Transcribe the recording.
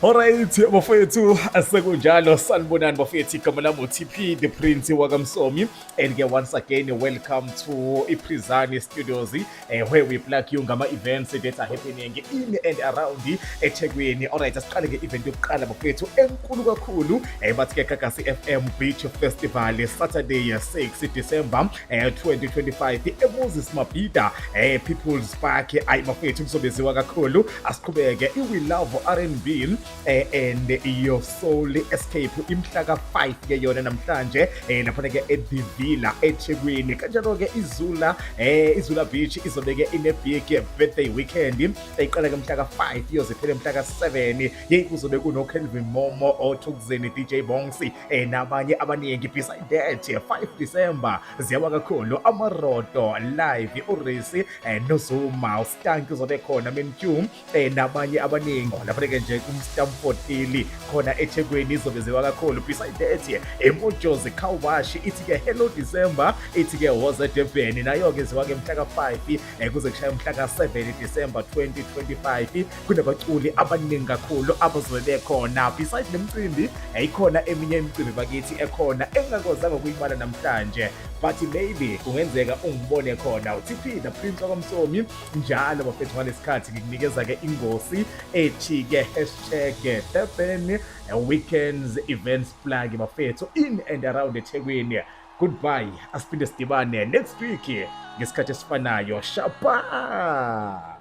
Alright bafowethu, asekunjalo sanibonani bafowethu, igama lami uTP the Prince wakamsomi, and ke once again welcome to iPrizani Studios, where we plug you ngama-events that are happening in and around eThekwini. Alright, asiqale nge-event yokuqala bafowethu enkulu kakhulu, bathi ke Gagasi FM Beach Festival, Saturday 6 December 2025 eMoses Mabhida People's Park. Ayi bafowethu, kuzobeziwa kakhulu, asiqhubeke We Love R&B and Your Soul Escape imhla ka-5 ke yona namhlanje laphana ke eThe Villa eThekwini. Kanjalo ke Izula Beach izobe ke ine-big birthday weekend eyiqala ke mhla ka-5 iyoze phela mhla ka-7. Yeyi, kuzobe kunoKelvin Momo, oThukutheni, DJ Bongsi nabanye abaningi. Beside that 5 December ziyawa kakhulu Amaroto live, uRisi noZuma, uStank uzobe khona, Menq nabanye abaningi lapha-ke nje Stamford Hill khona eThekwini izobeziwa kakhulu. Beside that Emojozi Car Wash ithi-ke Hello December, ithi-ke Woza Durban nayo-ke ziwa-ke mhla ka-5 kuze kushaya mhla ka-7 December 2025. Kunabaculi abaningi kakhulu abazobe bekhona. Beside le mcimbi ikhona eminye imicimbi bakithi ekhona engingakozanga ukuyibala namhlanje, but maybe kungenzeka ungibone khona. uTP the Prince wakamsomi njalo bafethu ngalesikhathi ngikunikeza-ke ingosi ethi-ke #Durban Weekends Events Plug bafethu in and around eThekwini. Goodbye, asiphinde sidibane next week ngesikhathi esifanayo. Shapa.